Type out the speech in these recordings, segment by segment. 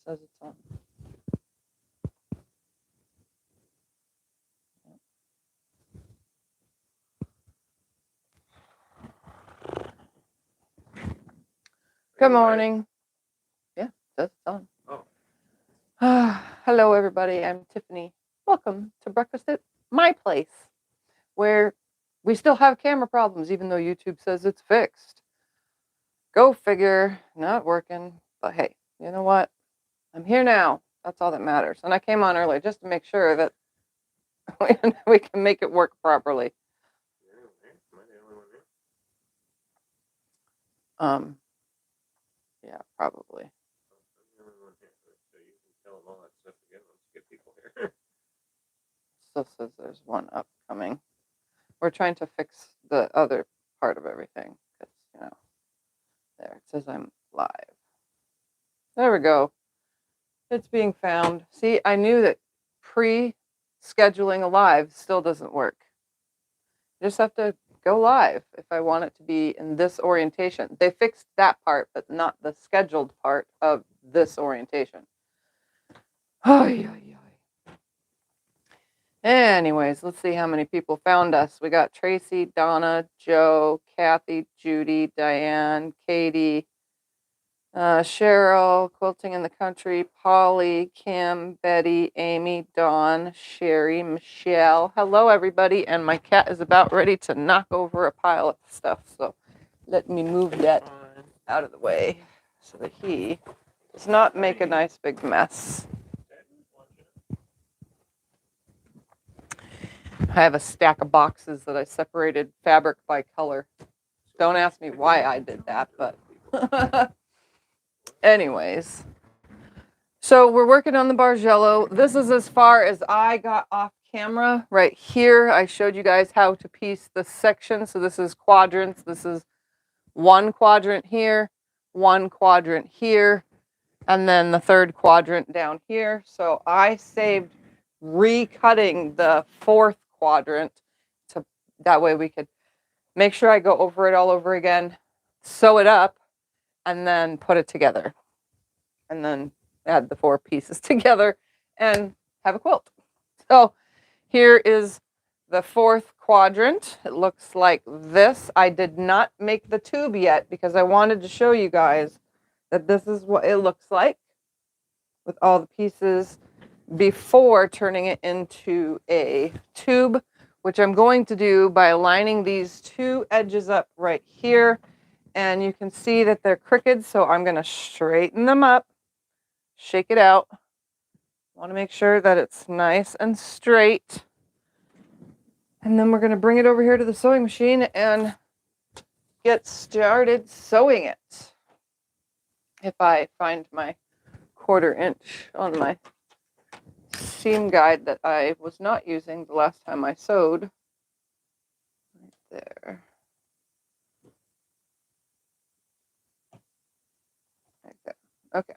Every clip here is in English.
says it's on. Good morning. Yeah, that's on. Oh. Hello, everybody. I'm Tiffany. Welcome to breakfast at my place, where we still have camera problems, even though YouTube says it's fixed. Go figure. Not working. But hey, you know what? I'm here now. That's all that matters. And I came on early just to make sure that we can make it work properly. Yeah, probably. Still says there's one upcoming. We're trying to fix the other part of everything. Because, you know, there, it says I'm live. There we go. It's being found. See, I knew that pre-scheduling a live still doesn't work. You just have to go live if I want it to be in this orientation. They fixed that part, but not the scheduled part of this orientation. Anyways, let's see how many people found us. We got Tracy, Donna, Joe, Kathy, Judy, Diane, Katie, Cheryl, Quilting in the Country, Polly, Kim, Betty, Amy, Dawn, Sherry, Michelle. Hello, everybody. And my cat is about ready to knock over a pile of stuff. So let me move that out of the way so that he does not make a nice big mess. I have a stack of boxes that I separated fabric by color. Don't ask me why I did that, but anyways. So we're working on the Bargello. This is as far as I got off camera. Right here, I showed you guys how to piece the section. So this is quadrants. This is one quadrant here, one quadrant here, and then the third quadrant down here. So I saved recutting the fourth quadrant to that way we could make sure I go over it all over again, sew it up, and then put it together. And then add the four pieces together and have a quilt. So here is the fourth quadrant. It looks like this. I did not make the tube yet because I wanted to show you guys that this is what it looks like with all the pieces before turning it into a tube, which I'm going to do by lining these two edges up right here. And you can see that they're crooked, so I'm going to straighten them up, shake it out. Want to make sure that it's nice and straight. And then we're going to bring it over here to the sewing machine and get started sewing it. If I find my 1/4 inch on my seam guide that I was not using the last time I sewed. Right there. Like that. Okay.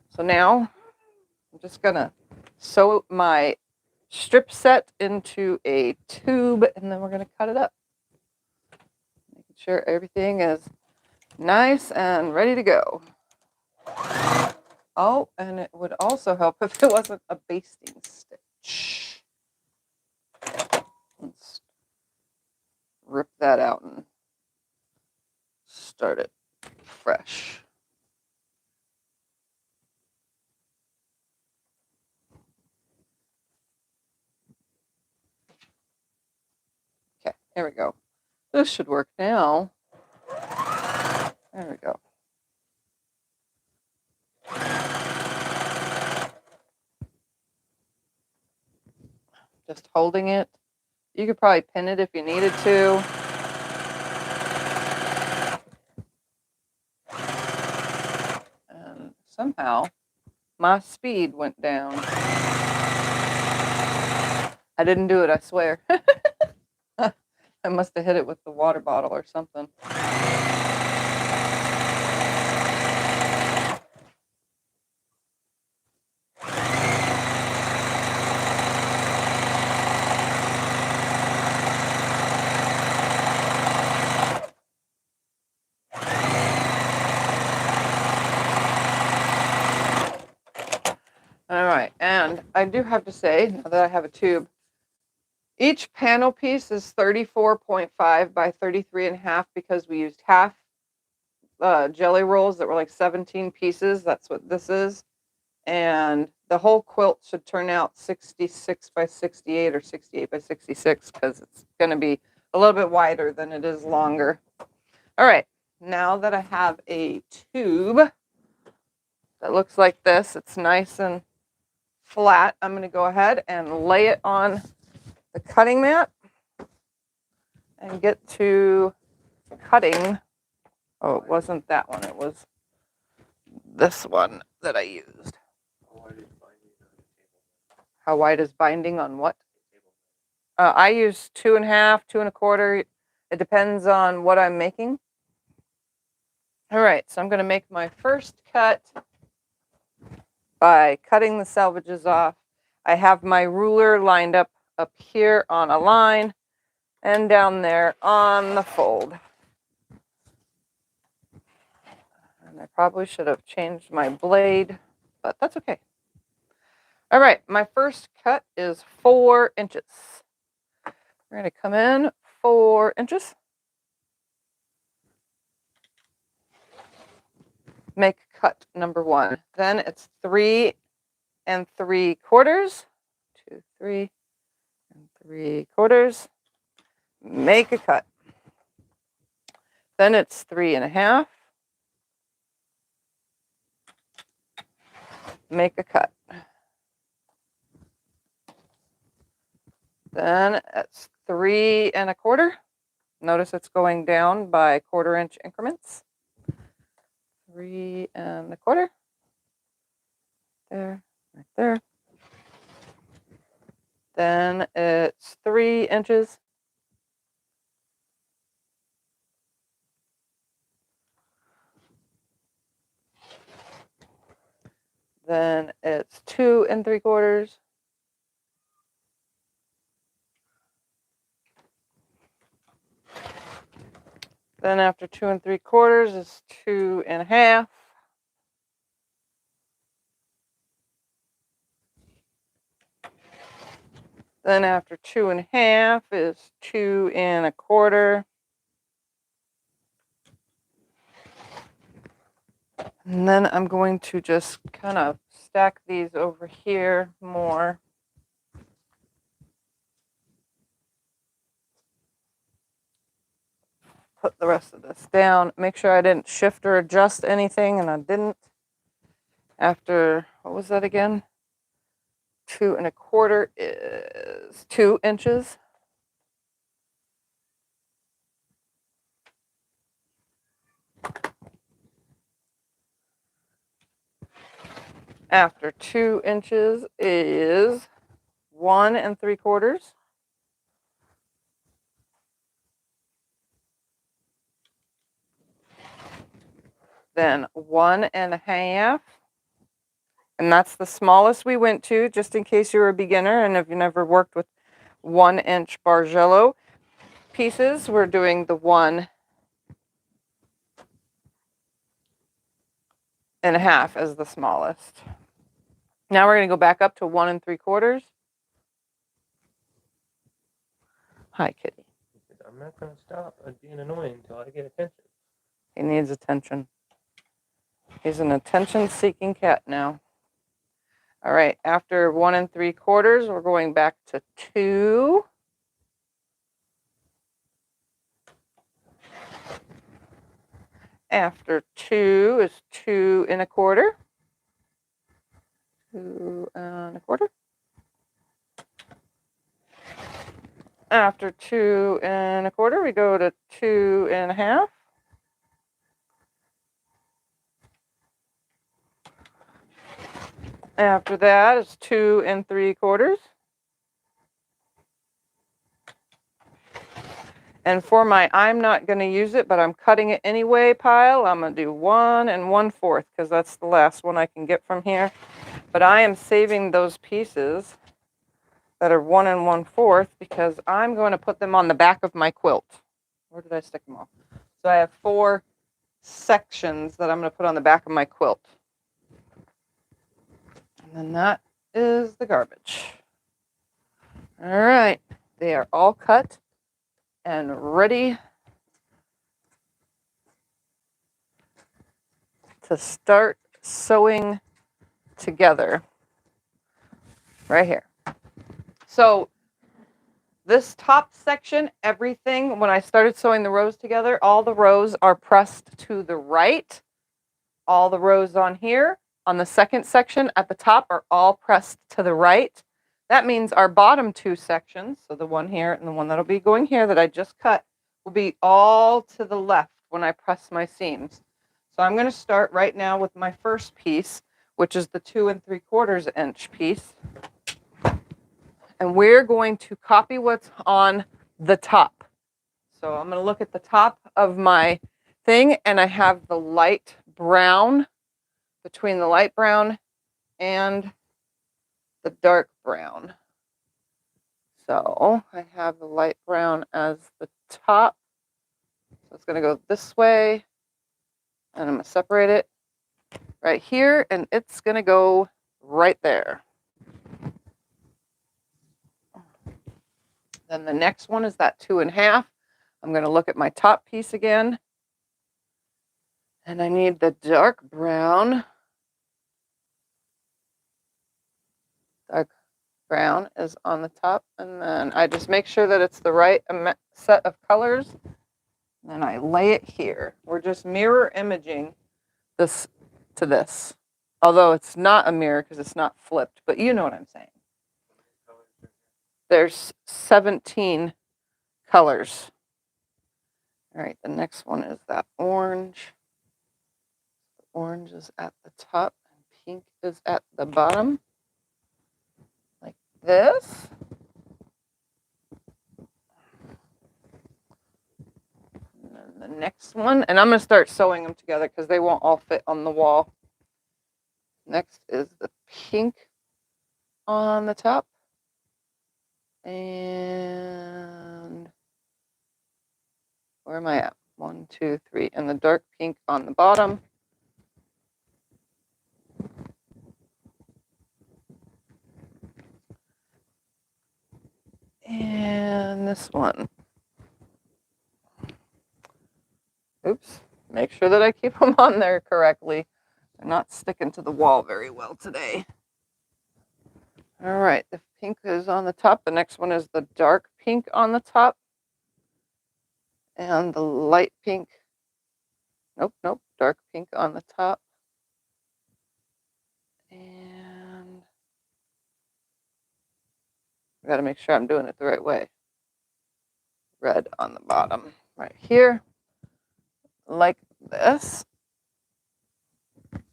So now I'm just gonna sew my strip set into a tube and then we're gonna cut it up. Making sure everything is nice and ready to go. Oh, and it would also help if it wasn't a basting stitch. Let's rip that out and start it fresh. Okay, there we go. This should work now. There we go. Just holding it. You could probably pin it if you needed to. And somehow my speed went down. I didn't do it, I swear. I must have hit it with the water bottle or something. All right, and I do have to say, now that I have a tube, each panel piece is 34.5 by 33.5 because we used half jelly rolls that were like 17 pieces. That's what this is. And the whole quilt should turn out 66 by 68 or 68 by 66 because it's going to be a little bit wider than it is longer. All right, now that I have a tube that looks like this, it's nice and flat, I'm going to go ahead and lay it on the cutting mat and get to cutting. Oh, it wasn't that one. It was this one that I used. How wide is binding on what? I use 2.5, 2.25. It depends on what I'm making. All right, so I'm going to make my first cut by cutting the selvages off. I have my ruler lined up here on a line and down there on the fold. And I probably should have changed my blade, but that's okay. All right, my first cut is 4 inches. We're going to come in 4 inches. Make cut number 1. Then it's 3 3/4. 2, 3 3/4. Make a cut. Then it's 3.5. Make a cut. Then it's 3.25. Notice it's going down by 1/4 inch increments. 3.25. There, right there. Then it's 3 inches. Then it's 2 3/4. Then after 2 3/4 is 2.5. Then after 2.5 is 2.25. And then I'm going to just kind of stack these over here more. Put the rest of this down. Make sure I didn't shift or adjust anything, and I didn't. After, what was that again? 2 1/4 is 2 inches. After 2 inches is 1 3/4. Then 1.5. And that's the smallest we went to, just in case you're a beginner and if you never worked with 1 inch Bargello pieces, we're doing the 1.5 as the smallest. Now we're going to go back up to 1 3/4. Hi, kitty. I'm not going to stop being annoying until I get attention. He needs attention. He's an attention-seeking cat now. All right, after 1 3/4, we're going back to 2. After 2 is 2 1/4. 2 1/4. After 2 1/4, we go to 2.5. After that is 2 3/4. And for my I'm not going to use it, but I'm cutting it anyway pile, I'm going to do 1 1/4 because that's the last one I can get from here. But I am saving those pieces that are 1 1/4 because I'm going to put them on the back of my quilt. Where did I stick them all? So I have 4 sections that I'm going to put on the back of my quilt. And then that is the garbage. All right, they are all cut and ready to start sewing together right here. So this top section, everything, when I started sewing the rows together, all the rows are pressed to the right. All the rows on here, on the second section at the top, are all pressed to the right. That means our bottom two sections, so the one here and the one that'll be going here that I just cut, will be all to the left when I press my seams. So I'm going to start right now with my first piece, which is the 2 3/4 inch piece. And we're going to copy what's on the top. So I'm going to look at the top of my thing, and I have the light brown, between the light brown and the dark brown. So I have the light brown as the top. So it's going to go this way, and I'm going to separate it right here, and it's going to go right there. Then the next one is that 2 1/2. I'm going to look at my top piece again, and I need the dark brown. Dark brown is on the top, and then I just make sure that it's the right set of colors. Then I lay it here. We're just mirror imaging this to this. Although it's not a mirror because it's not flipped, but you know what I'm saying. There's 17 colors. All right, the next one is that orange. The orange is at the top and pink is at the bottom. Like this. And then the next one, and I'm going to start sewing them together because they won't all fit on the wall. Next is the pink on the top. And where am I at? 1, 2, 3, and the dark pink on the bottom. And this one. Oops, make sure that I keep them on there correctly. They're not sticking to the wall very well today. All right, the pink is on the top. The next one is the dark pink on the top. And the light pink. Nope, dark pink on the top. And I got to make sure I'm doing it the right way. Red on the bottom, right here, like this.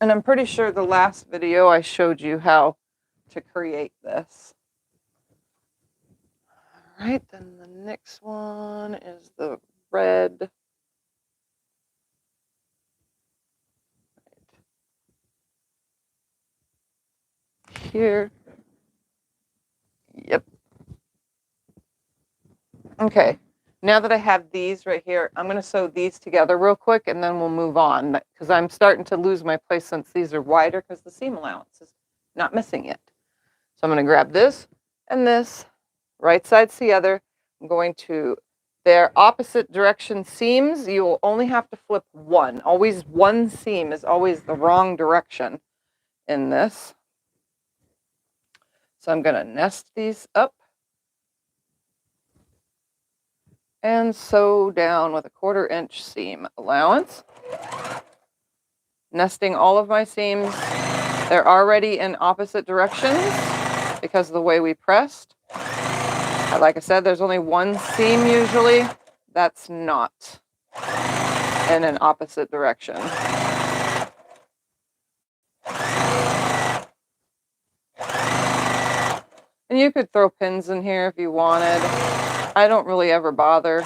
And I'm pretty sure the last video I showed you how to create this. All right, then the next one is the red. Right here. Yep. Okay, now that I have these right here, I'm going to sew these together real quick and then we'll move on because I'm starting to lose my place since these are wider because the seam allowance is not missing yet. So I'm going to grab this and this, right sides together. I'm going to, they're opposite direction seams. You will only have to flip one. Always one seam is always the wrong direction in this. So I'm going to nest these up and sew down with a 1/4 inch seam allowance. Nesting all of my seams. They're already in opposite directions because of the way we pressed. Like I said, there's only one seam usually that's not in an opposite direction. And you could throw pins in here if you wanted. I don't really ever bother.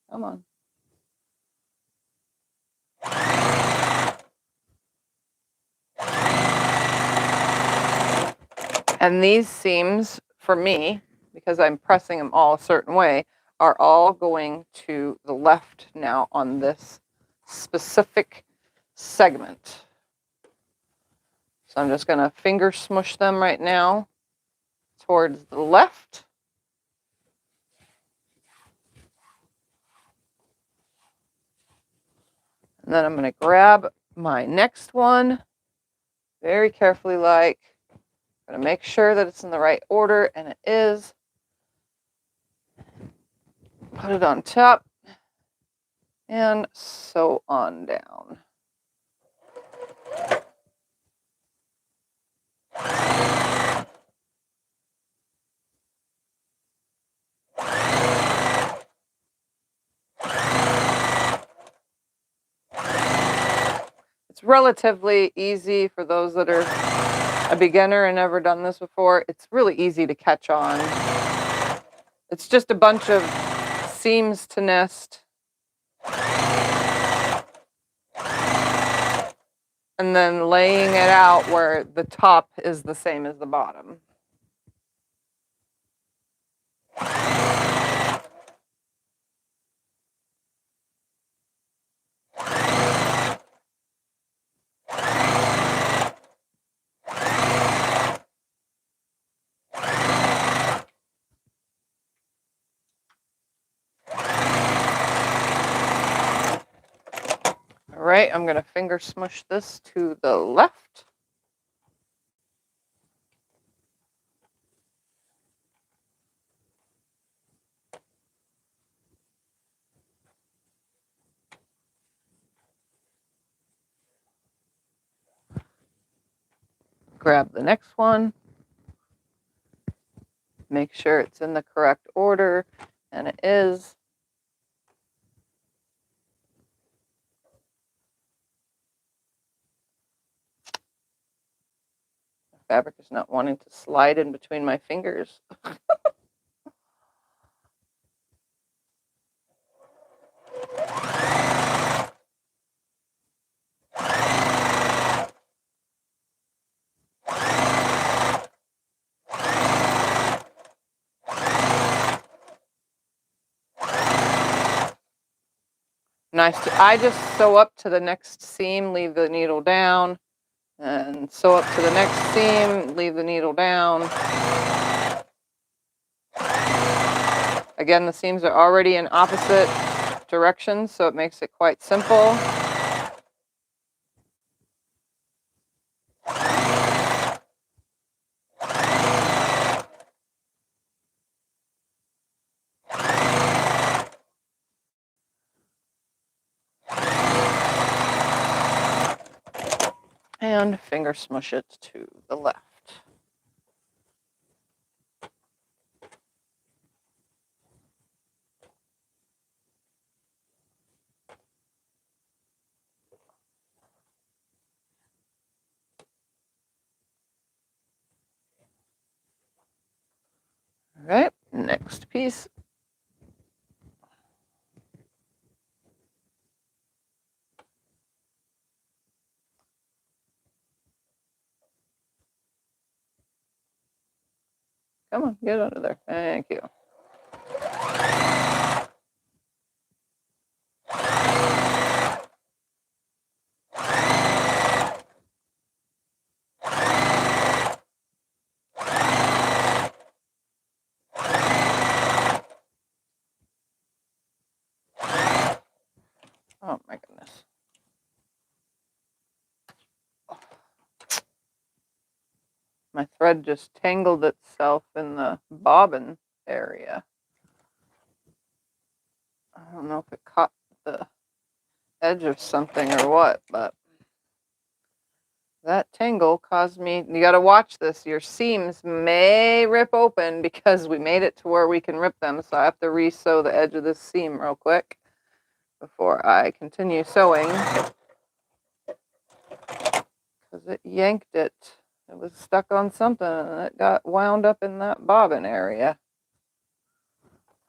Come on. And these seams, for me, because I'm pressing them all a certain way, are all going to the left now on this specific segment. So I'm just going to finger smush them right now towards the left. And then I'm going to grab my next one very carefully, like, I'm going to make sure that it's in the right order, and it is. Put it on top and sew on down. It's relatively easy for those that are a beginner and never done this before. It's really easy to catch on. It's just a bunch of seams to nest. And then laying it out where the top is the same as the bottom. All right, I'm going to finger smush this to the left. Grab the next one. Make sure it's in the correct order, and it is. The fabric is not wanting to slide in between my fingers. Nice. I just sew up to the next seam, leave the needle down, and sew up to the next seam, leave the needle down. Again, the seams are already in opposite directions, so it makes it quite simple. And finger smush it to the left. All right, next piece. Come on, get out of there. Thank you. Oh my goodness. My thread just tangled itself in the bobbin area. I don't know if it caught the edge of something or what, but that tangle caused me, you got to watch this. Your seams may rip open because we made it to where we can rip them. So I have to re-sew the edge of this seam real quick before I continue sewing, because it yanked it. It was stuck on something and it got wound up in that bobbin area.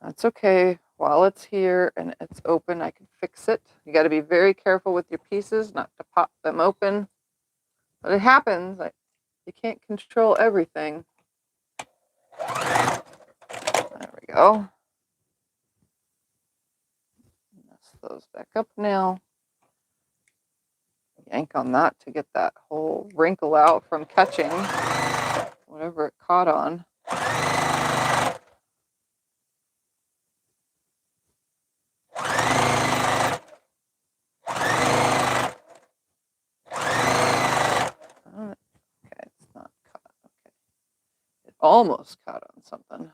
That's okay. While it's here and it's open, I can fix it. You got to be very careful with your pieces not to pop them open. But it happens. You can't control everything. There we go. Mess those back up now. Yank on that to get that whole wrinkle out from catching whatever it caught on. Okay, it's not caught. Okay. It almost caught on something.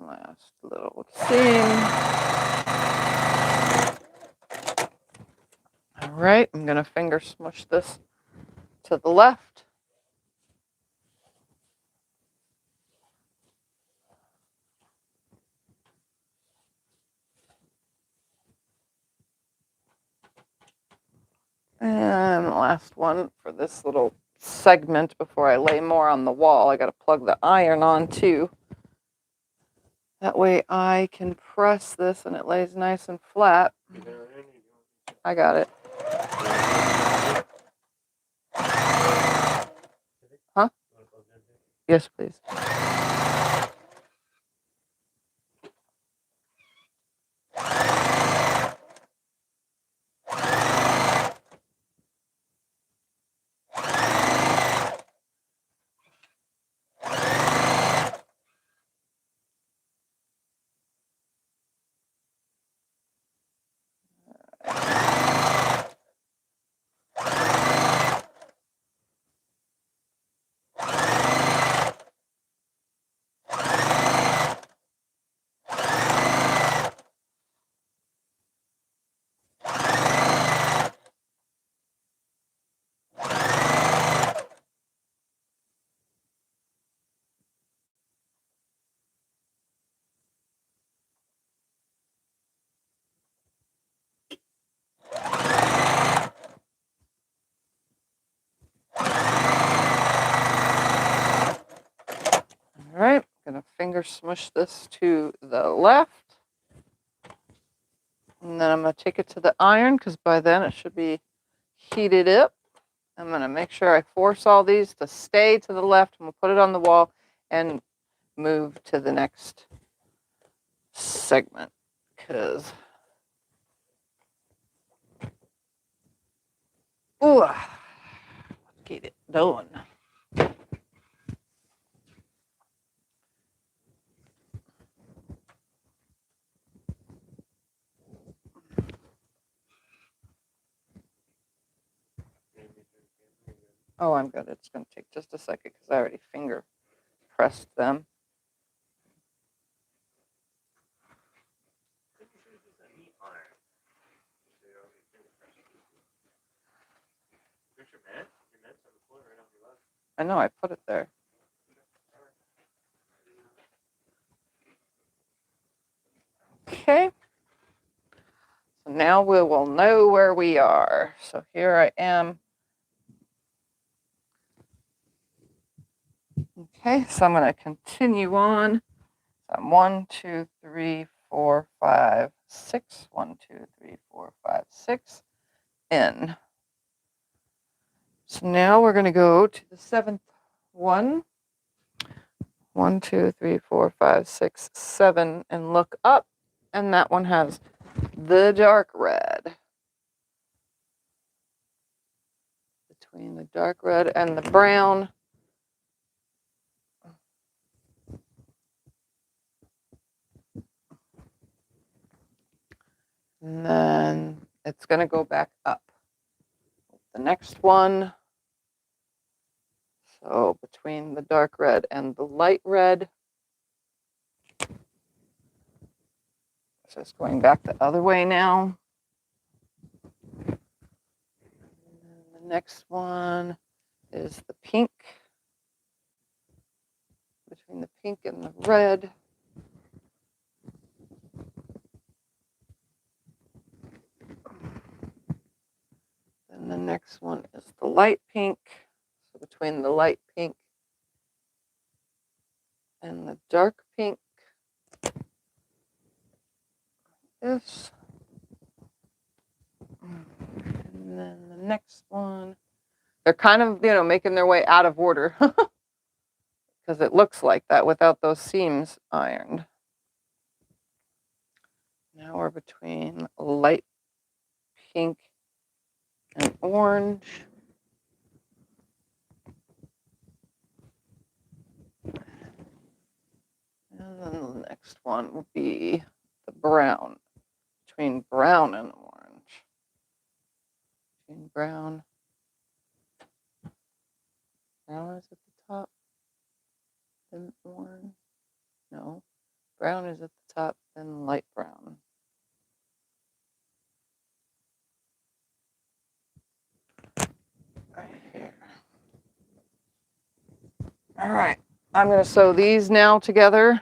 Last little seam. All right, I'm going to finger smush this to the left. And last one for this little segment before I lay more on the wall. I got to plug the iron on too. That way I can press this and it lays nice and flat. I got it. Huh? Yes, please. All right, I'm gonna finger smush this to the left. And then I'm gonna take it to the iron because by then it should be heated up. I'm gonna make sure I force all these to stay to the left and we'll put it on the wall and move to the next segment because let's get it done. Oh, I'm good. It's going to take just a second because I already finger pressed them. I know, I put it there. Okay. So now we will know where we are. So here I am. Okay, so I'm going to continue on. So I'm 1, 2, 3, 4, 5, 6. 1, 2, 3, 4, 5, 6 in. So now we're going to go to the 7th one. 1, 2, 3, 4, 5, 6, 7, and look up. And that one has the dark red. Between the dark red and the brown. And then it's going to go back up. The next one. So between the dark red and the light red. So it's going back the other way now. And the next one is the pink. Between the pink and the red. And the next one is the light pink. So between the light pink and the dark pink. This. And then the next one. They're kind of, making their way out of order because it looks like that without those seams ironed. Now we're between light pink and orange. And then the next one will be the brown, between brown and orange. Between brown. Brown is at the top, then orange. No, brown is at the top, then light brown. Right here. All right, I'm going to sew these now together.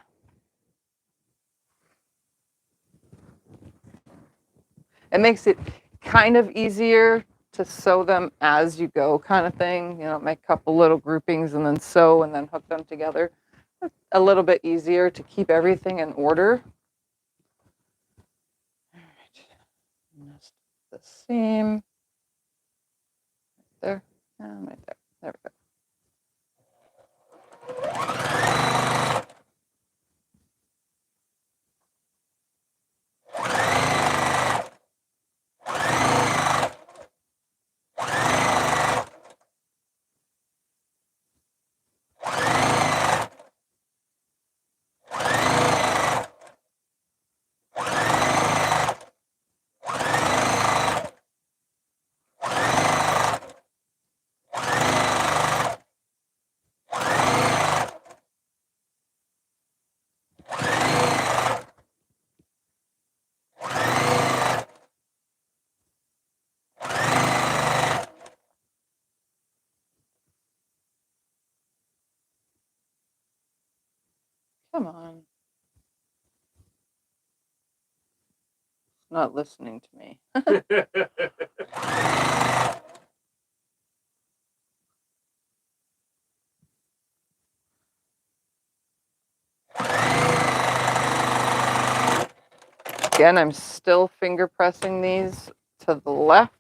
It makes it kind of easier to sew them as you go, kind of thing. Make a couple little groupings and then sew and then hook them together. It's a little bit easier to keep everything in order. All right, nest the seam right there and right there. There we go. Come on. It's not listening to me. Again, I'm still finger pressing these to the left.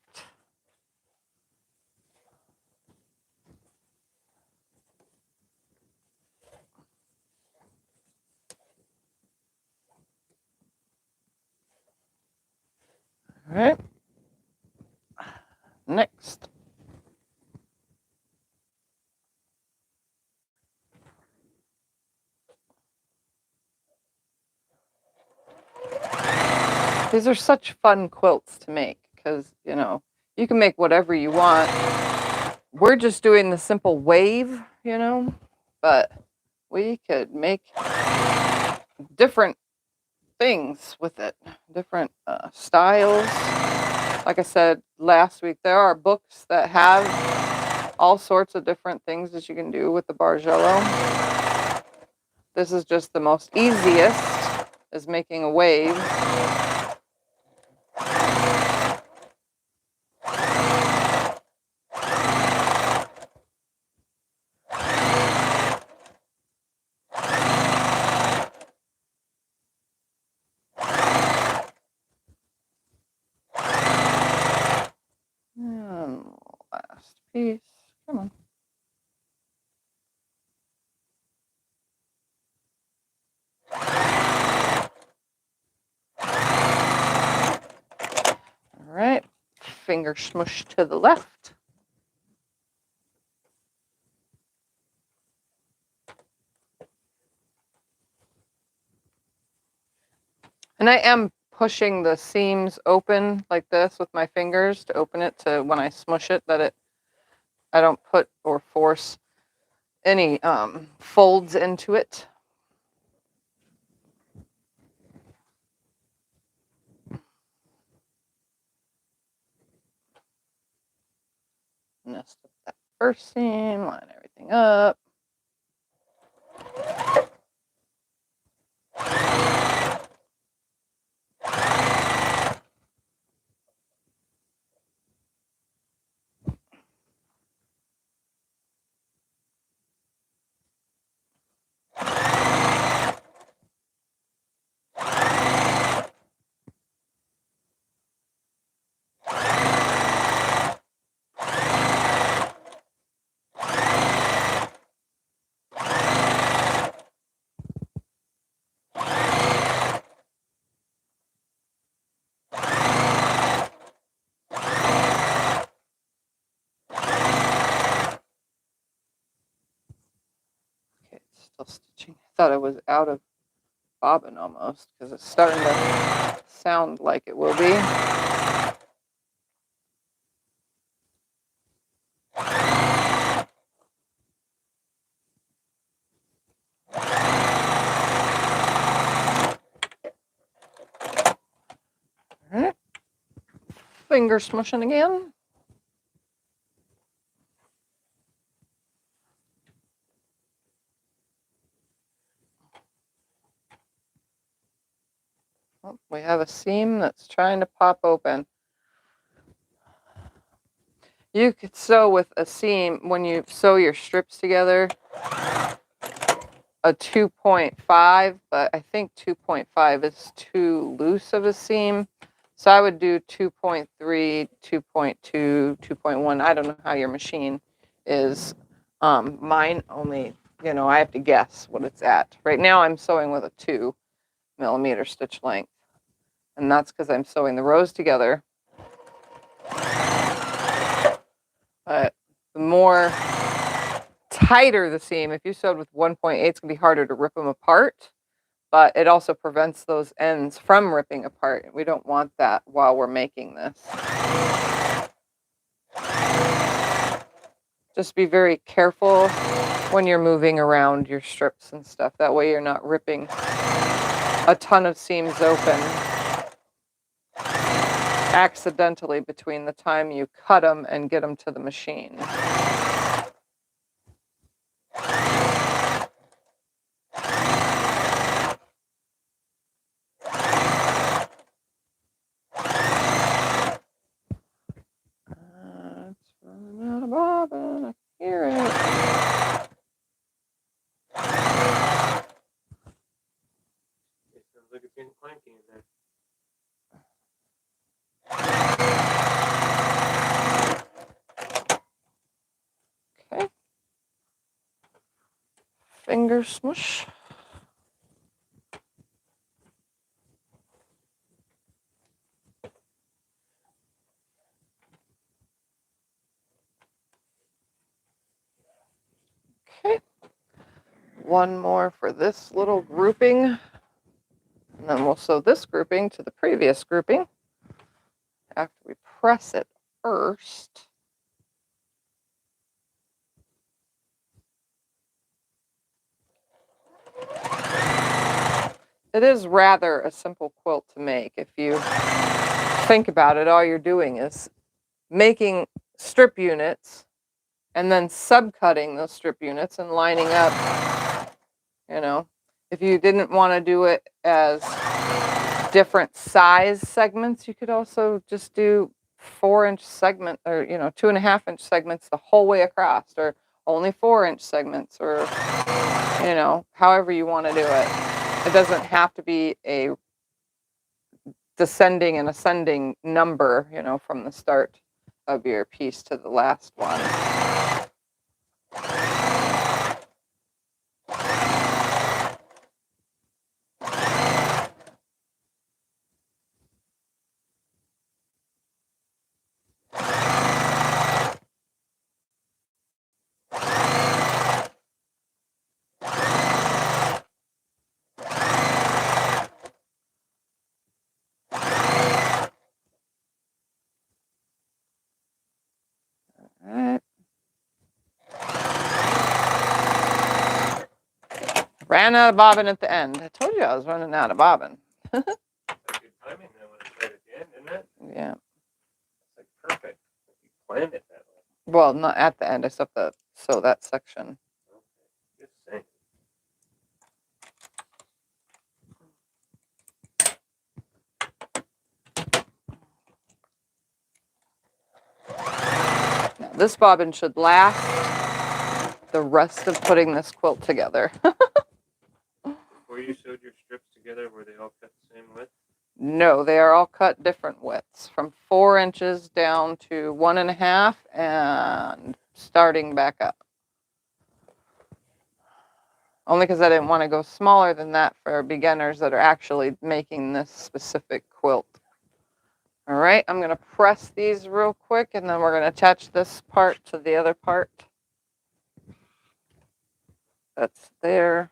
All right. Next. These are such fun quilts to make because, you can make whatever you want. We're just doing the simple wave, but we could make different things with it, different styles. Like I said last week, there are books that have all sorts of different things that you can do with the Bargello. This is just the most easiest, is making a wave. And last piece, come on. All right, finger smush to the left. And I am pushing the seams open like this with my fingers to open it to when I smush it, that I don't put or force any folds into it. Nest up that first seam, line everything up. still stitching. I thought I was out of bobbin almost because it's starting to sound like it will be. All right. Finger smushing again. Oh, we have a seam that's trying to pop open. You could sew with a seam when you sew your strips together, a 2.5, but I think 2.5 is too loose of a seam. So I would do 2.3, 2.2, 2.1. I don't know how your machine is. Mine only, I have to guess what it's at. Right now I'm sewing with a 2mm stitch length. And that's because I'm sewing the rows together. But the more tighter the seam, if you sewed with 1.8, it's going to be harder to rip them apart. But it also prevents those ends from ripping apart. We don't want that while we're making this. Just be very careful when you're moving around your strips and stuff. That way you're not ripping a ton of seams open accidentally between the time you cut them and get them to the machine. It's running out of bobbin. I hear it. It sounds like it's getting clanky in there. Okay. Finger smush. Okay. One more for this little grouping. And then we'll sew this grouping to the previous grouping after we press it first. It is rather a simple quilt to make. If you think about it, all you're doing is making strip units and then subcutting those strip units and lining up. If you didn't want to do it as different size segments, you could also just do 4-inch segment or 2.5-inch segments the whole way across, or only 4-inch segments, or however you want to do it. It doesn't have to be a descending and ascending number, from the start of your piece to the last one. All right. Ran out of bobbin at the end. I told you I was running out of bobbin. That's good timing though when it's right at the end, isn't it? Yeah. It's like perfect. You planned it that way. Well, not at the end. I still have to sew that section. Okay. Just saying. Now, this bobbin should last the rest of putting this quilt together. Before you sewed your strips together, were they all cut the same width? No, they are all cut different widths, from 4 inches down to 1.5 and starting back up. Only because I didn't want to go smaller than that for beginners that are actually making this specific quilt. All right, I'm going to press these real quick, and then we're going to attach this part to the other part That's there.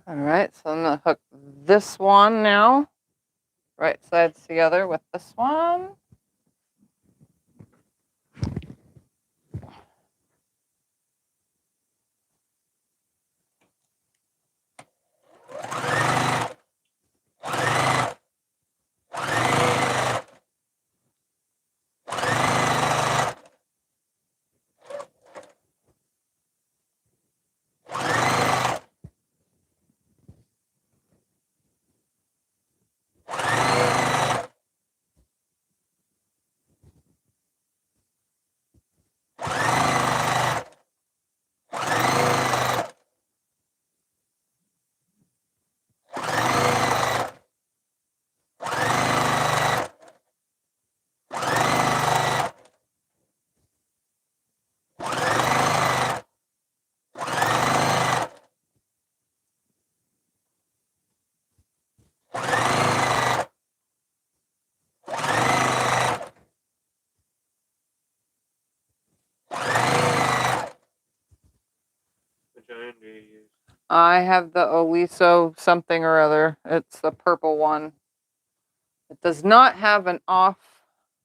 All right, so I'm gonna hook this one now, right sides together with this one. Which iron do you use? I have the Oliso something or other. It's the purple one. It does not have an off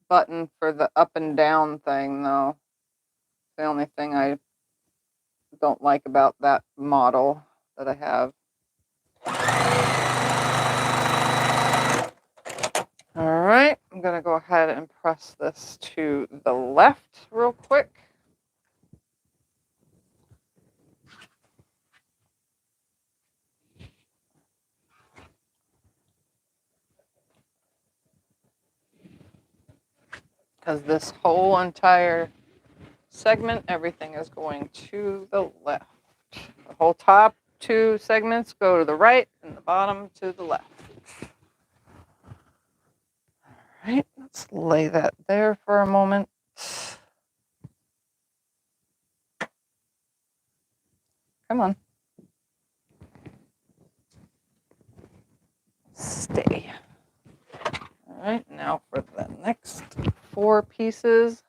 button for the up and down thing, though. The only thing I don't like about that model that I have. All right, I'm gonna go ahead and press this to the left real quick. Because this whole entire segment, everything is going to the left. The whole top two segments go to the right and the bottom to the left. All right, let's lay that there for a moment. Come on. Stay. All right, now for the next 4 pieces.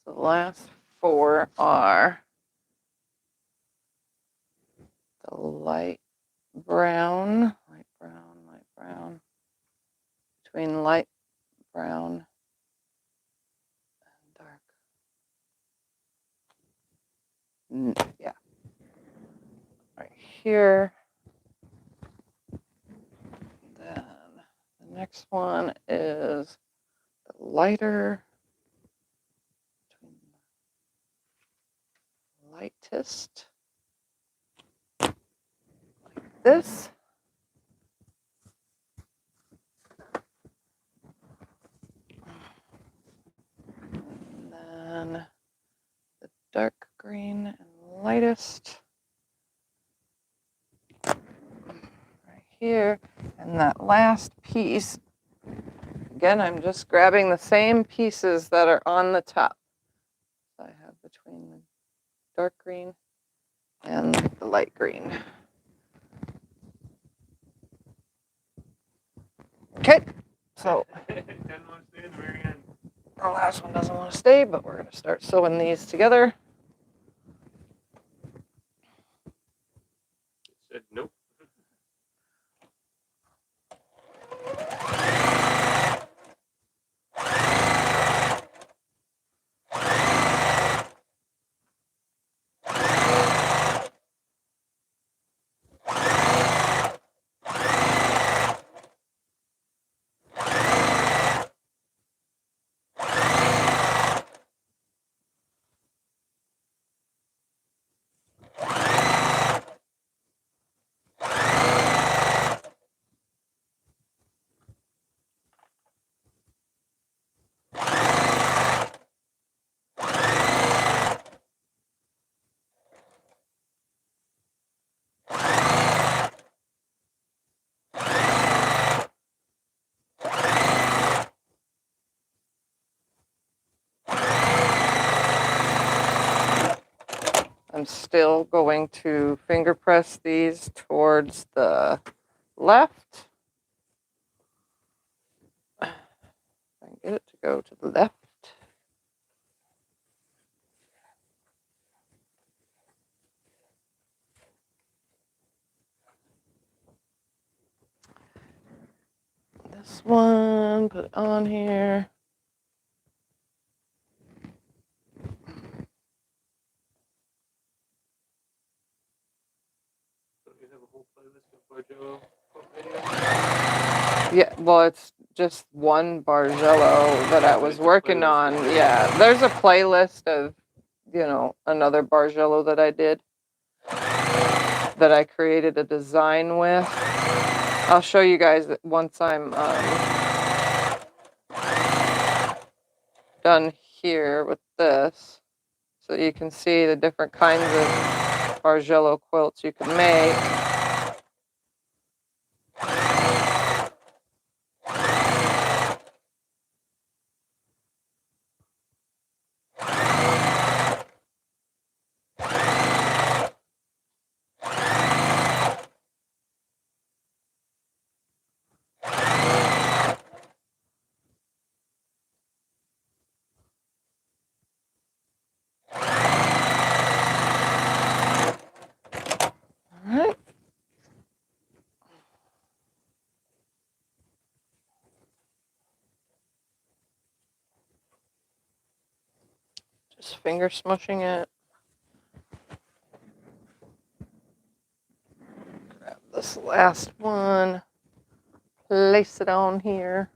The last 4 are the light brown, between light brown and dark. Yeah. Right here. Then the next one is the lighter, lightest, like this. And then the dark green and lightest right here. And that last piece, again, I'm just grabbing the same pieces that are on the top. I have between the dark green and the light green. Okay, so Doesn't want to stay in the very end. the last one doesn't want to stay, but we're going to start sewing these together. It said nope. I'm still going to finger press these towards the left. And get it to go to the left. This one, put it on here. So you have a whole playlist of Bargello Quilt videos? Yeah, well, it's just one Bargello that I was working on. Yeah, there's a playlist of, another Bargello that I did, that I created a design with. I'll show you guys once I'm done here with this, so you can see the different kinds of Bargello quilts you can make. All right. Just finger smushing it. Grab this last one, place it on here.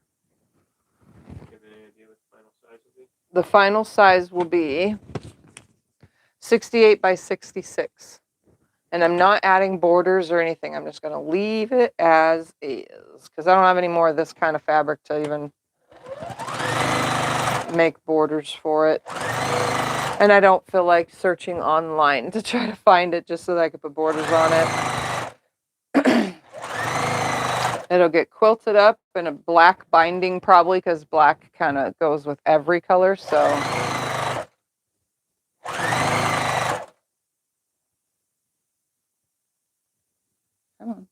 Do you have any idea what the final size will be? The final size will be 68 by 66. And I'm not adding borders or anything. I'm just going to leave it as is, because I don't have any more of this kind of fabric to even make borders for it. And I don't feel like searching online to try to find it just so that I could put borders on it. It'll get quilted up in a black binding probably, because black kind of goes with every color. So come on.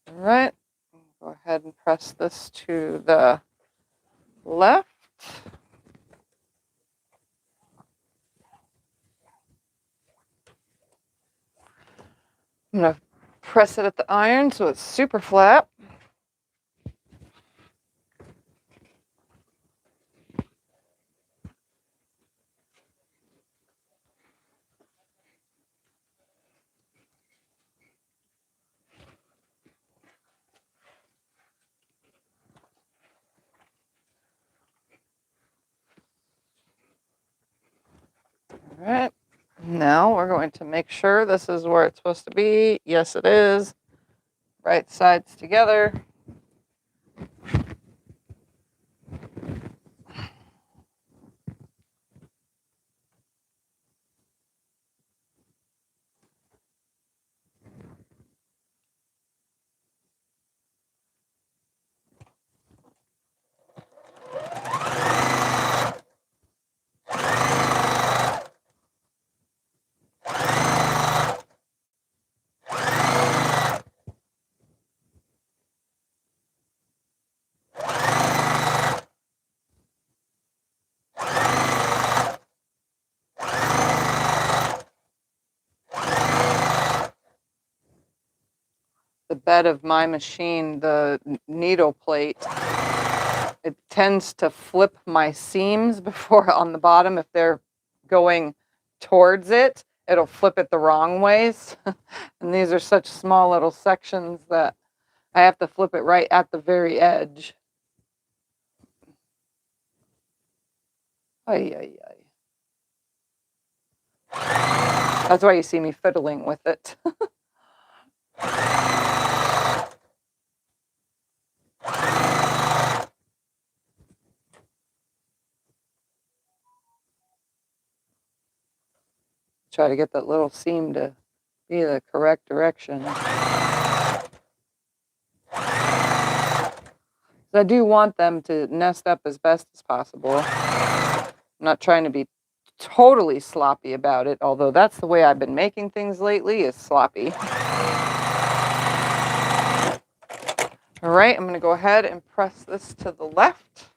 All right, go ahead and press this to the left. I'm going to press it at the iron so it's super flat. All right, now we're going to make sure this is where it's supposed to be. Yes, it is. Right sides together. The bed of my machine, the needle plate, it tends to flip my seams before on the bottom if they're going towards it, it'll flip it the wrong ways. And these are such small little sections that I have to flip it right at the very edge. Ay, ay, ay. That's why you see me fiddling with it. Try to get that little seam to be the correct direction. I do want them to nest up as best as possible. I'm not trying to be totally sloppy about it, although that's the way I've been making things lately, is sloppy. All right, I'm going to go ahead and press this to the left.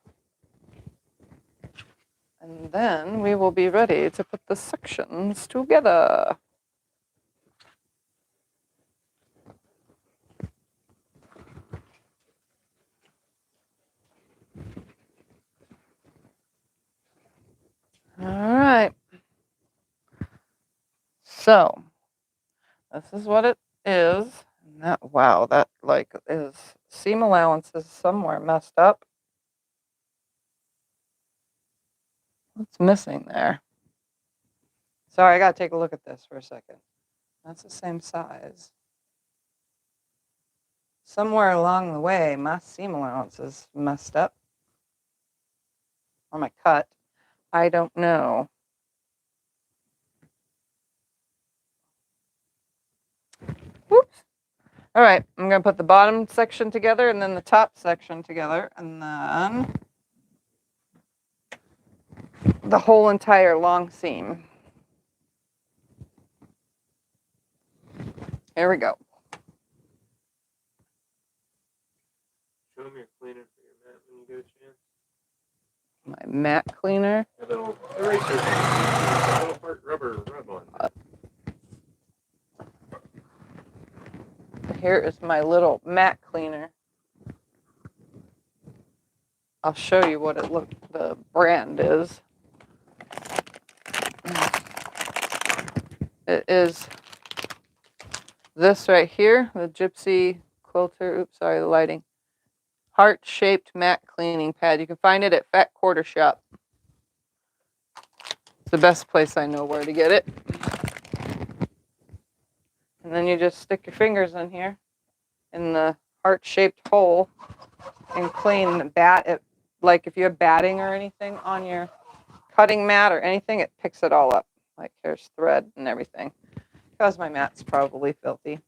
And then we will be ready to put the sections together. All right. So, this is what it is. And that, wow, that like is seam allowances somewhere messed up. What's missing there? Sorry, I got to take a look at this for a second. That's the same size. Somewhere along the way, my seam allowances messed up. Or my cut. I don't know. Whoops. All right, I'm going to put the bottom section together and then the top section together. And then the whole entire long seam. Here we go. Show them your cleaner for your mat when you get a chance. My mat cleaner. A little eraser. A little part rubber rub on. Here is my little mat cleaner. I'll show you what the brand is. It is this right here, the Gypsy Quilter. Oops, sorry, the lighting. Heart-shaped mat cleaning pad. You can find it at Fat Quarter Shop. It's the best place I know where to get it. And then you just stick your fingers in here in the heart-shaped hole and clean the bat. Like if you have batting or anything on your cutting mat or anything, it picks it all up. Like here's thread and everything. Because my mat's probably filthy.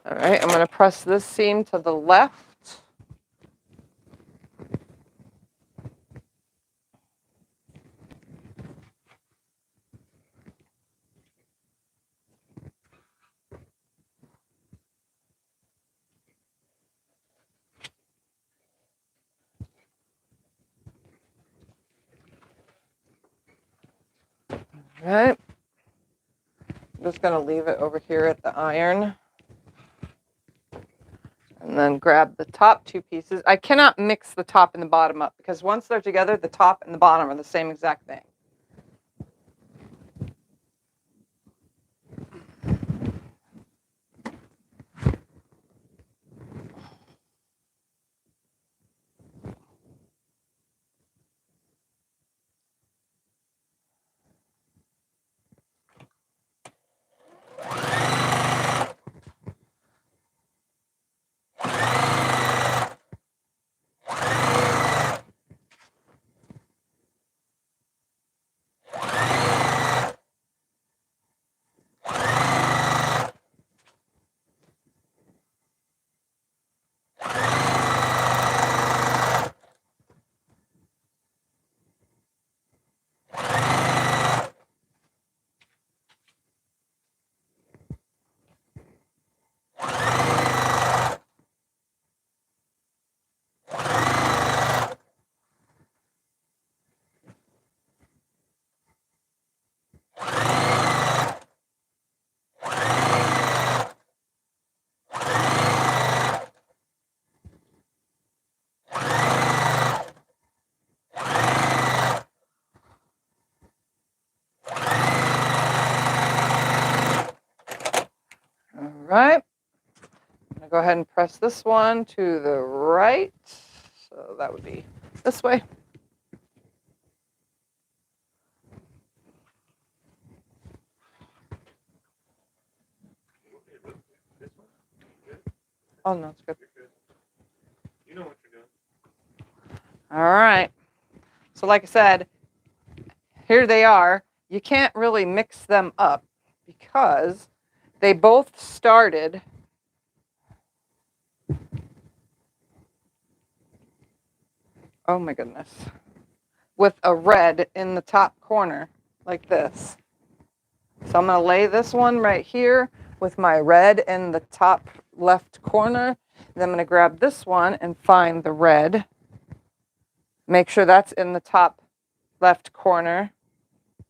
All right, I'm going to press this seam to the left. All right. I'm just going to leave it over here at the iron. And then grab the top two pieces. I cannot mix the top and the bottom up because once they're together, the top and the bottom are the same exact thing. right. I'm going to go ahead and press this one to the right. So that would be this way. This one? Good? Oh, no, it's good. You're good. You know what you're doing. All right. So like I said, here they are. You can't really mix them up because they both started oh my goodness, with a red in the top corner like this. So I'm going to lay this one right here with my red in the top left corner. Then I'm going to grab this one and find the red. Make sure that's in the top left corner.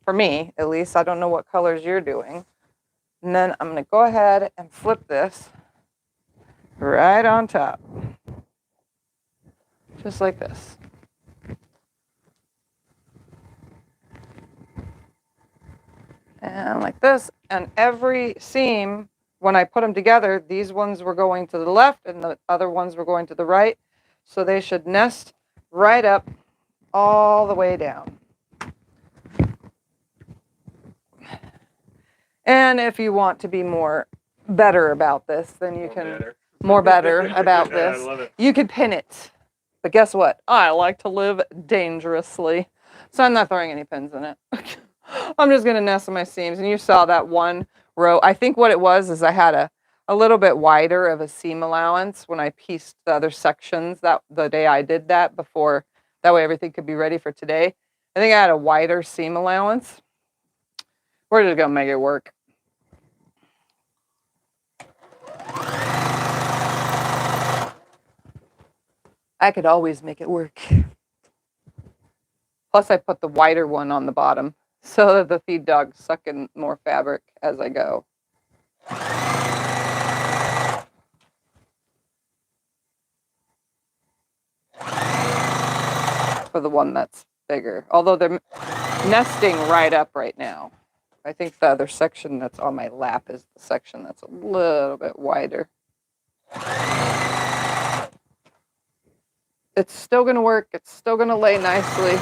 For me, at least. I don't know what colors you're doing. And then I'm going to go ahead and flip this right on top. Just like this. And like this. And every seam, when I put them together, these ones were going to the left and the other ones were going to the right. So they should nest right up all the way down. And if you want to be better about this, then you can more better about this. I love it. You could pin it. But guess what? I like to live dangerously. So I'm not throwing any pins in it. I'm just going to nest my seams. And you saw that one row. I think what it was is I had a little bit wider of a seam allowance when I pieced the other sections that the day I did that before. That way everything could be ready for today. I think I had a wider seam allowance. We're just going to make it work. I could always make it work. Plus I put the wider one on the bottom so that the feed dogs suck in more fabric as I go. For the one that's bigger. Although they're nesting right up right now. I think the other section that's on my lap is the section that's a little bit wider. It's still going to work. It's still going to lay nicely.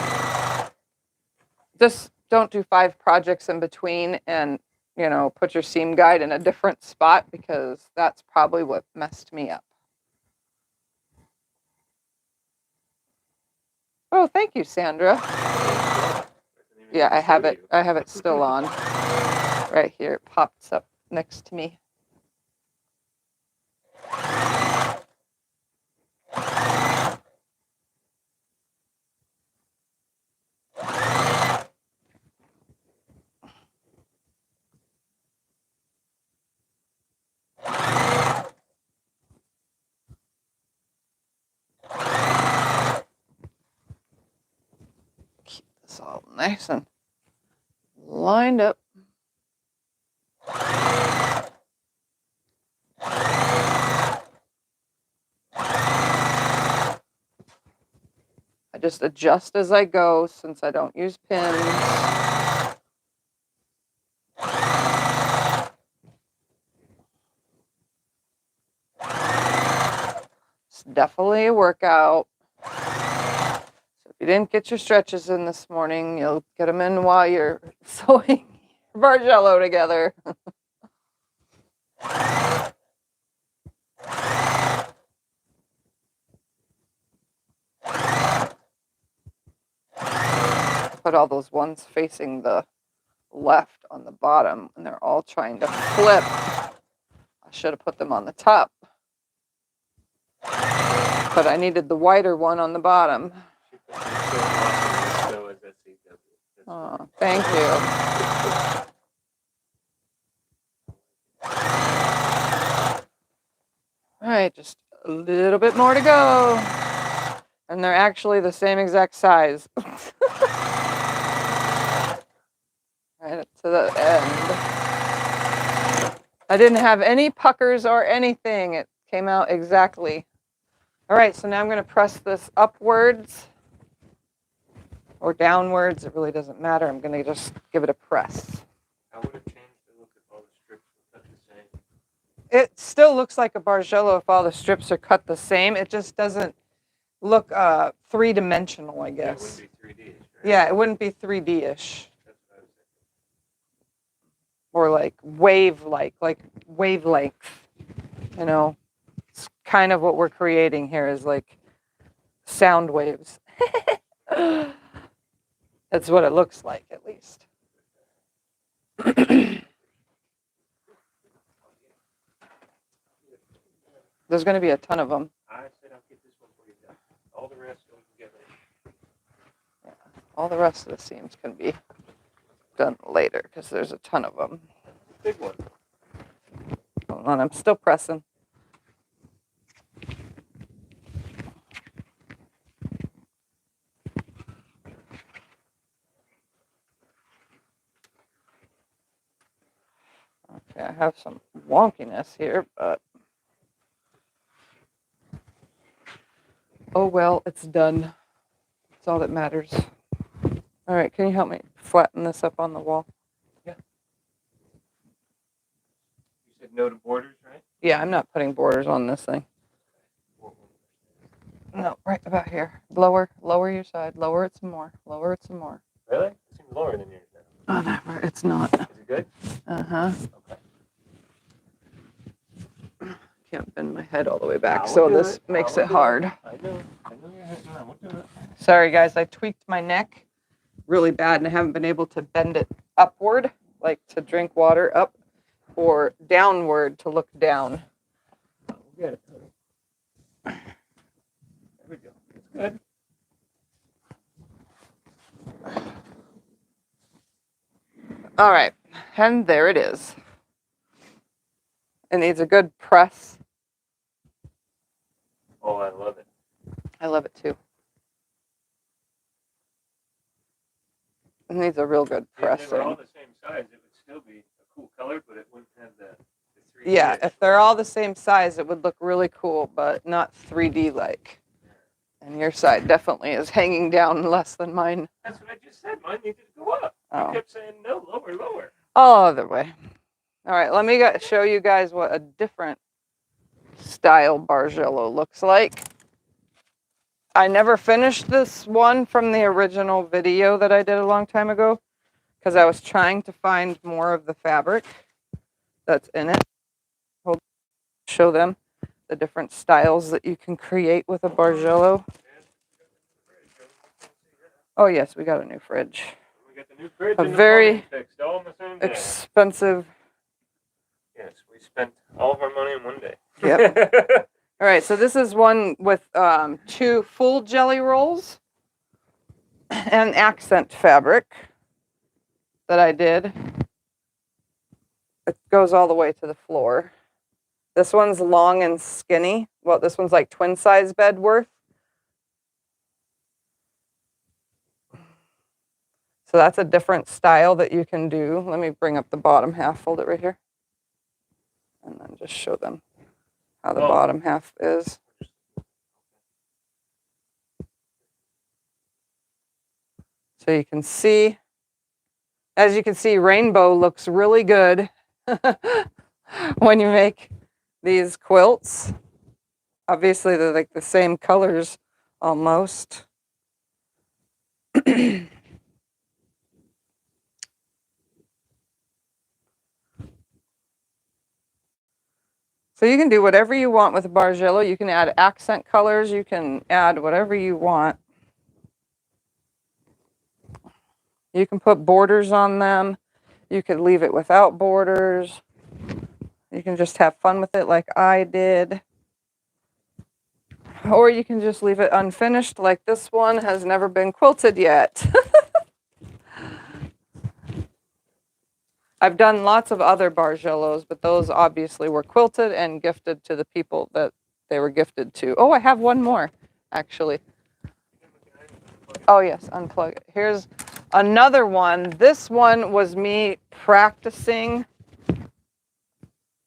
Just don't do 5 projects in between and, you know, put your seam guide in a different spot because that's probably what messed me up. Oh, thank you, Sandra. Yeah, I have it. I have it still on right here. It pops up next to me. Keep this all nice and lined up. I just adjust as I go since I don't use pins. It's definitely a workout. So if you didn't get your stretches in this morning, you'll get them in while you're sewing Bargello together. Put all those ones facing the left on the bottom, and they're all trying to flip. I should have put them on the top. But I needed the wider one on the bottom. Oh, thank you. All right, just a little bit more to go. And they're actually the same exact size. Right up to the end. I didn't have any puckers or anything. It came out exactly. All right, so now I'm going to press this upwards or downwards. It really doesn't matter. I'm going to just give it a press. How would it change the look of all the strips cut the same? it still looks like a Bargello if all the strips are cut the same. It just doesn't look three-dimensional, I Yeah, it guess. wouldn't be 3D-ish, right? Yeah, it wouldn't be 3D-ish. That's what I was thinking. Or like wavelength. You know, it's kind of what we're creating here is like sound waves. That's what it looks like, at least. There's going to be a ton of them. I said I'll get this one for you done. All the rest go together. Yeah, all the rest of the seams can be done later because there's a ton of them. Big one. Hold on, I'm still pressing. Okay, I have some wonkiness here, but oh well, it's done. That's all that matters. All right, can you help me flatten this up on the wall? Yeah. You said no to borders, right? Yeah, I'm not putting borders on this thing. No, right about here. Lower your side. Lower it some more. Lower it some more. Really? It seems lower than yours now. Oh, never. It's not. Is it good? Uh-huh. Okay. Can't bend my head all the way back, so this makes it hard. I know you're hitting that. We'll do it. Sorry, guys. I tweaked my neck really bad, and I haven't been able to bend it upward, like to drink water up, or downward to look down. We'll get it. There we go. It's good. All right, and there it is. It needs a good press. Oh, I love it. I love it too. It needs a real good press. If they were all the same size, it would still be a cool color, but it wouldn't have the 3D. Yeah, if they're all the same size, it would look really cool, but not 3D like. And your side definitely is hanging down less than mine. That's what I just said. Mine needed to go up. Oh. You kept saying no, lower, lower. All other way. All right, let me show you guys what a different style Bargello looks like. I never finished this one from the original video that I did a long time ago because I was trying to find more of the fabric that's in it. I'll show them the different styles that you can create with a Bargello. Oh yes, we got a new fridge. We got the new fridge A and the very plumbing fixed all on the same day. expensive. Yes, we spent all of our money in one day. Yep. All right, so this is one with 2 full jelly rolls and accent fabric that I did. It goes all the way to the floor. This one's long and skinny. Well, this one's like twin size bed worth. So that's a different style that you can do. Let me bring up the bottom half, fold it right here. And then just show them how the bottom half is. So you can see, as you can see, rainbow looks really good when you make these quilts. Obviously, they're like the same colors almost. So you can do whatever you want with a Bargello. You can add accent colors. You can add whatever you want. You can put borders on them. You could leave it without borders. You can just have fun with it like I did. Or you can just leave it unfinished like this one has never been quilted yet. I've done lots of other Bargellos, but those obviously were quilted and gifted to the people that they were gifted to. Oh, I have one more, actually. Oh, yes, unplug it. Here's another one. This one was me practicing,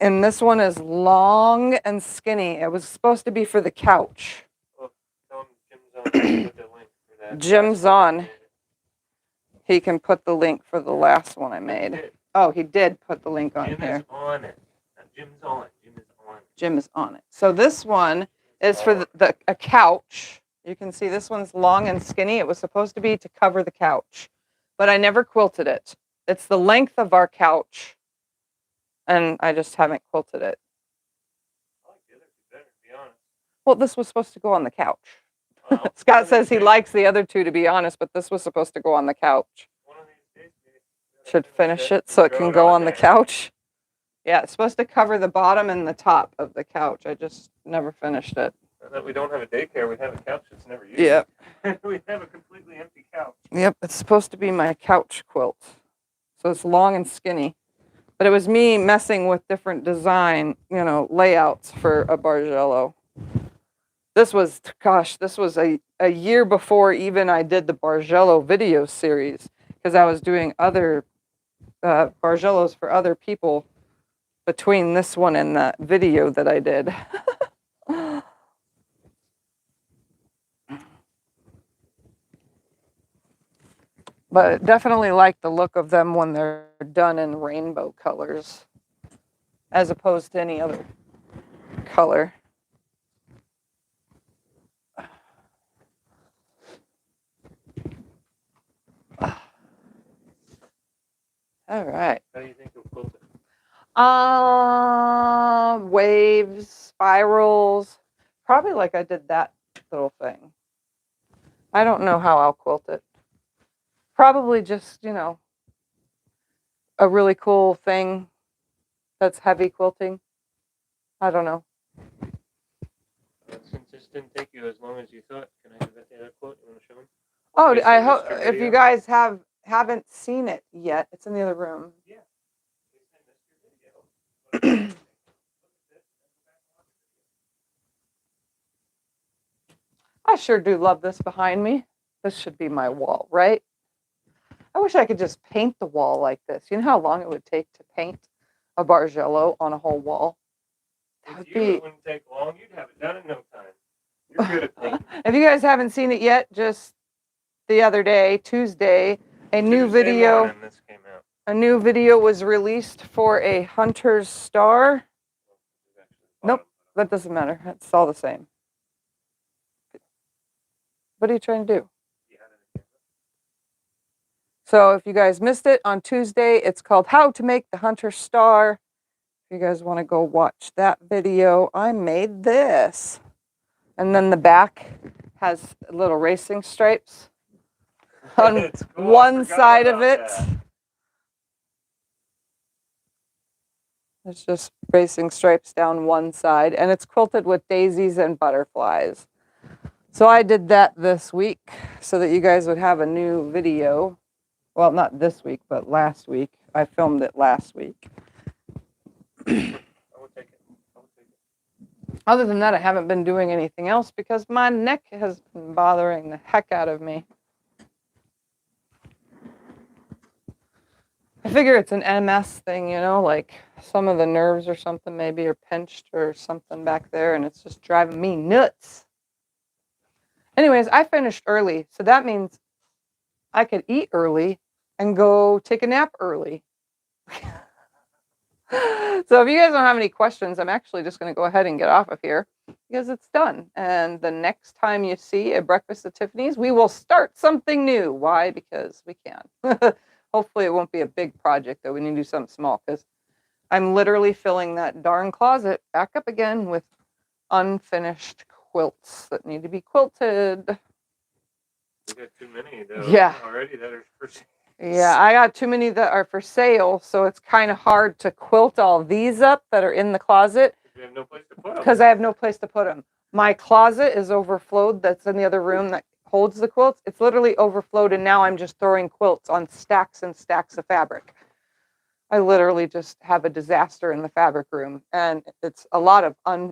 and this one is long and skinny. It was supposed to be for the couch. Well, tell him Jim's on. Put the link for that. Jim's on. He can put the link for the last one I made. Oh, he did put the link on Jim here. is on it. Now, Jim's on. Jim Jim is on it. So this one is for a couch. You can see this one's long and skinny. It was supposed to be to cover the couch, but I never quilted it. It's the length of our couch, and I just haven't quilted it. I like the other two better, to be honest. Well, this was supposed to go on the couch. Well, Scott says he likes the other two, to be honest, but this was supposed to go on the couch. one of these days, maybe Should finish it so it can go on the couch. Yeah, it's supposed to cover the bottom and the top of the couch. I just never finished it. Now that we don't have a daycare, we have a couch that's never used. Yep. We have a completely empty couch. Yep, it's supposed to be my couch quilt. So it's long and skinny. But it was me messing with different design, layouts for a Bargello. This was a year before even I did the Bargello video series, because I was doing other Bargellos for other people between this one and that video that I did. But I definitely like the look of them when they're done in rainbow colors, as opposed to any other color. All right. How do you think you'll quilt it? Waves, spirals, probably like I did that little thing. I don't know how I'll quilt it. Probably just, a really cool thing that's heavy quilting. I don't know. Since this didn't take you as long as you thought, can I give that the other quote? You want to show them? Oh, Based I on hope Mr. if Video? you guys haven't seen it yet, it's in the other room. Yeah. Based on Mr. Video. I sure do love this behind me. This should be my wall, right? I wish I could just paint the wall like this. You know how long it would take to paint a Bargello on a whole wall? That would With be... you, it wouldn't take long. You'd have it done in no time. You're good at painting. If you guys haven't seen it yet, just the other day, Tuesday, a new Tuesday video. morning, this came out. A new video was released for a Hunter's Star. Nope, that doesn't matter. It's all the same. What are you trying to do? So if you guys missed it on Tuesday, it's called How to Make the Hunter's Star. If you guys want to go watch that video, I made this. And then the back has little racing stripes on Cool. one side of it. That. It's just racing stripes down one side, and it's quilted with daisies and butterflies. So I did that this week so that you guys would have a new video. Well, not this week, but last week. I filmed it last week. I would take it. Other than that, I haven't been doing anything else because my neck has been bothering the heck out of me. I figure it's an MS thing, like some of the nerves or something maybe are pinched or something back there, and it's just driving me nuts. Anyways, I finished early, so that means I could eat early and go take a nap early. So if you guys don't have any questions, I'm actually just going to go ahead and get off of here because it's done. And the next time you see a Breakfast at Tiffany's, we will start something new. Why? Because we can. Hopefully it won't be a big project, though. We need to do something small because I'm literally filling that darn closet back up again with unfinished quilts that need to be quilted. We got too many, though, already that are for sale. Yeah, I got too many that are for sale, so it's kind of hard to quilt all these up that are in the closet. You have no place to put them. Because I have no place to put them. My closet is overflowed. That's in the other room that holds the quilts. It's literally overflowed, and now I'm just throwing quilts on stacks and stacks of fabric. I literally just have a disaster in the fabric room, and it's a lot of a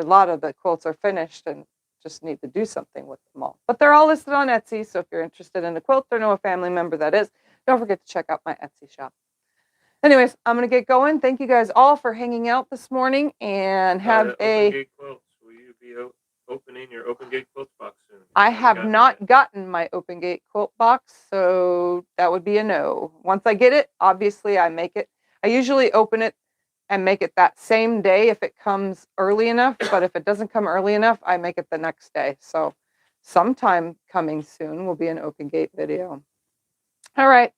lot of the quilts are finished and just need to do something with them all. But they're all listed on Etsy, so if you're interested in a quilt or know a family member that is, don't forget to check out my Etsy shop. Anyways, I'm going to get going. Thank you guys all for hanging out this morning, and have a... Open Gate Quilts. Will you be opening your Open Gate Quilts box soon? I have not gotten my Open Gate quilt box, so that would be a no. Once I get it, obviously I make it. I usually open it and make it that same day if it comes early enough. But if it doesn't come early enough, I make it the next day. So sometime coming soon will be an open gate video. All right.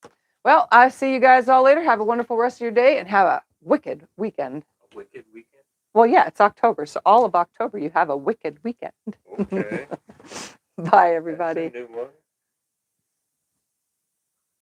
Well, I'll see you guys all later. Have a wonderful rest of your day and have a wicked weekend. A wicked weekend? Well, yeah, it's October. So all of October, you have a wicked weekend. Okay. Bye, everybody. That's a new one.